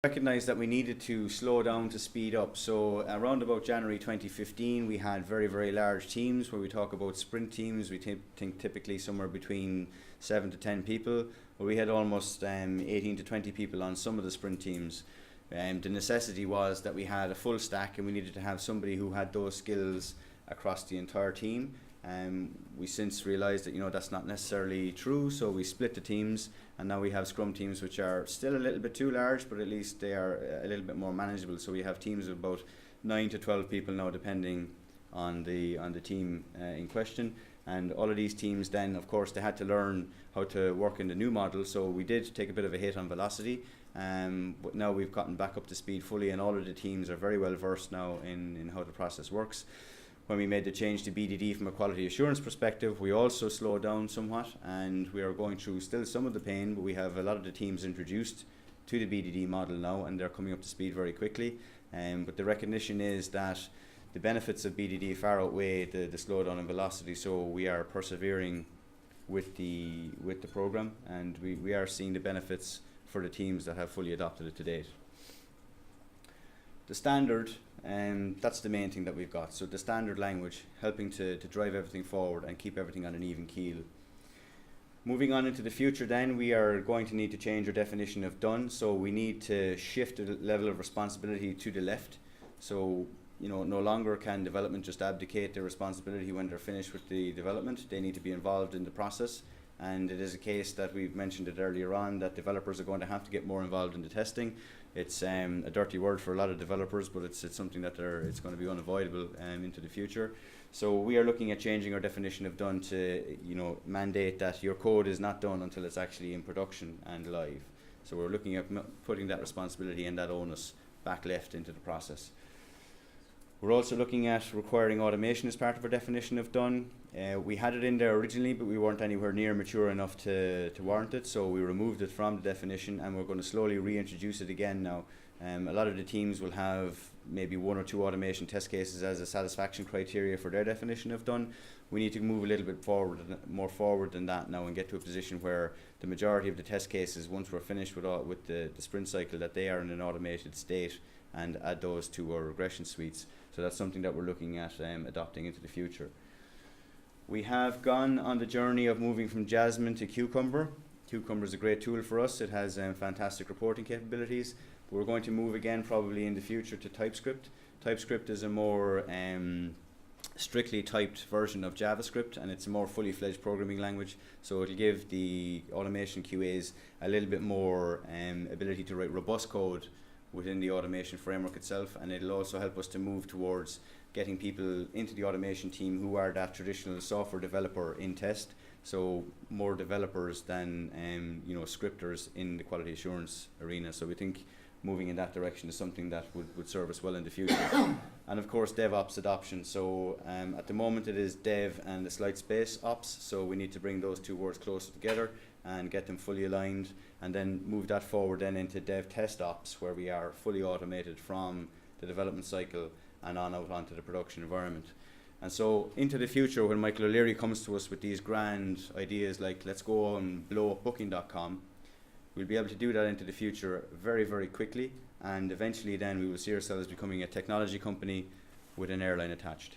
Recognised that we needed to slow down to speed up. So around about January 2015, we had very, very large teams. Where we talk about sprint teams, we think typically somewhere between 7 to 10 people. But we had almost 18 to 20 people on some of the sprint teams. The necessity was that we had a full stack, and we needed to have somebody who had those skills across the entire team. We since realised that that's not necessarily true, so we split the teams, and now we have scrum teams which are still a little bit too large, but at least they are a little bit more manageable. So we have teams of about 9 to 12 people now, depending on the team in question. And all of these teams then, of course, they had to learn how to work in the new model, so we did take a bit of a hit on velocity, but now we've gotten back up to speed fully, and all of the teams are very well versed now in how the process works. When we made the change to BDD from a quality assurance perspective, we also slowed down somewhat, and we are going through still some of the pain, but we have a lot of the teams introduced to the BDD model now, and they're coming up to speed very quickly. But the recognition is that the benefits of BDD far outweigh the slowdown in velocity, so we are persevering with the program, and we are seeing the benefits for the teams that have fully adopted it to date. The standard, that's the main thing that we've got. So the standard language, helping to drive everything forward and keep everything on an even keel. Moving on into the future then, we are going to need to change our definition of done. So we need to shift the level of responsibility to the left. So no longer can development just abdicate their responsibility when they're finished with the development. They need to be involved in the process. And it is a case that we've mentioned it earlier on, that developers are going to have to get more involved in the testing. It's a dirty word for a lot of developers, but it's something that it's going to be unavoidable into the future. So we are looking at changing our definition of done to mandate that your code is not done until it's actually in production and live. So we're looking at putting that responsibility and that onus back left into the process. We're also looking at requiring automation as part of our definition of done. We had it in there originally, but we weren't anywhere near mature enough to warrant it, so we removed it from the definition, and we're going to slowly reintroduce it again now. A lot of the teams will have maybe 1 or 2 automation test cases as a satisfaction criteria for their definition of done. We need to move a little bit more forward than that now, and get to a position where the majority of the test cases, once we're finished with the sprint cycle, that they are in an automated state, and add those to our regression suites. So that's something that we're looking at adopting into the future. We have gone on the journey of moving from Jasmine to Cucumber. Cucumber is a great tool for us. It has fantastic reporting capabilities. But we're going to move again probably in the future to TypeScript. TypeScript is a more strictly typed version of JavaScript, and it's a more fully fledged programming language, so it'll give the automation QAs a little bit more ability to write robust code within the automation framework itself, and it'll also help us to move towards getting people into the automation team who are that traditional software developer in test, so more developers than scripters in the quality assurance arena. So we think moving in that direction is something that would serve us well in the future. And of course DevOps adoption. So at the moment it is dev and a slight space ops, so we need to bring those two words closer together and get them fully aligned, and then move that forward then into dev test ops, where we are fully automated from the development cycle and out onto the production environment. And so into the future, when Michael O'Leary comes to us with these grand ideas like let's go and blow up booking.com, we'll be able to do that into the future very, very quickly, and eventually then we will see ourselves becoming a technology company with an airline attached.